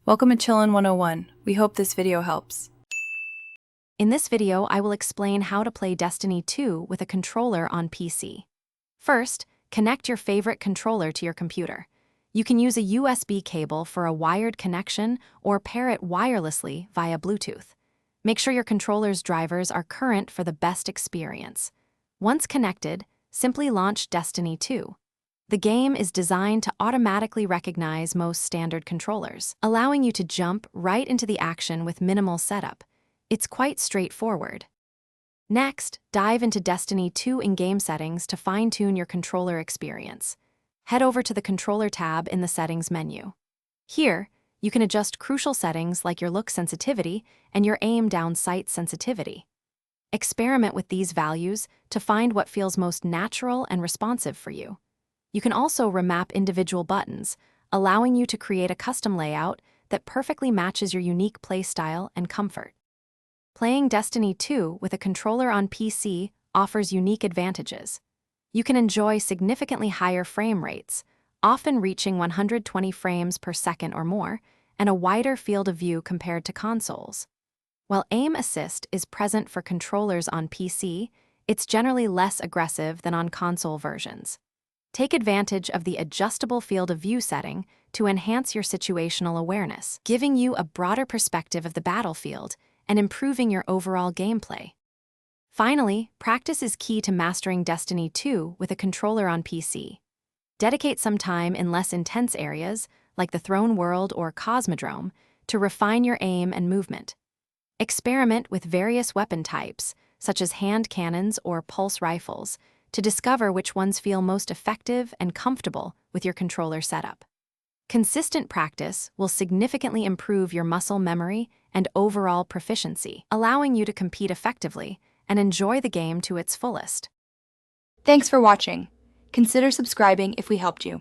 Welcome to Chillin' 101. We hope this video helps. In this video, I will explain how to play Destiny 2 with a controller on PC. First, connect your favorite controller to your computer. You can use a USB cable for a wired connection or pair it wirelessly via Bluetooth. Make sure your controller's drivers are current for the best experience. Once connected, simply launch Destiny 2. The game is designed to automatically recognize most standard controllers, allowing you to jump right into the action with minimal setup. It's quite straightforward. Next, dive into Destiny 2 in-game settings to fine-tune your controller experience. Head over to the Controller tab in the Settings menu. Here, you can adjust crucial settings like your look sensitivity and your aim down sight sensitivity. Experiment with these values to find what feels most natural and responsive for you. You can also remap individual buttons, allowing you to create a custom layout that perfectly matches your unique playstyle and comfort. Playing Destiny 2 with a controller on PC offers unique advantages. You can enjoy significantly higher frame rates, often reaching 120 frames per second or more, and a wider field of view compared to consoles. While aim assist is present for controllers on PC, it's generally less aggressive than on console versions. Take advantage of the adjustable field of view setting to enhance your situational awareness, giving you a broader perspective of the battlefield and improving your overall gameplay. Finally, practice is key to mastering Destiny 2 with a controller on PC. Dedicate some time in less intense areas, like the Throne World or Cosmodrome, to refine your aim and movement. Experiment with various weapon types, such as hand cannons or pulse rifles, to discover which ones feel most effective and comfortable with your controller setup. Consistent practice will significantly improve your muscle memory and overall proficiency, allowing you to compete effectively and enjoy the game to its fullest. Thanks for watching. Consider subscribing if we helped you.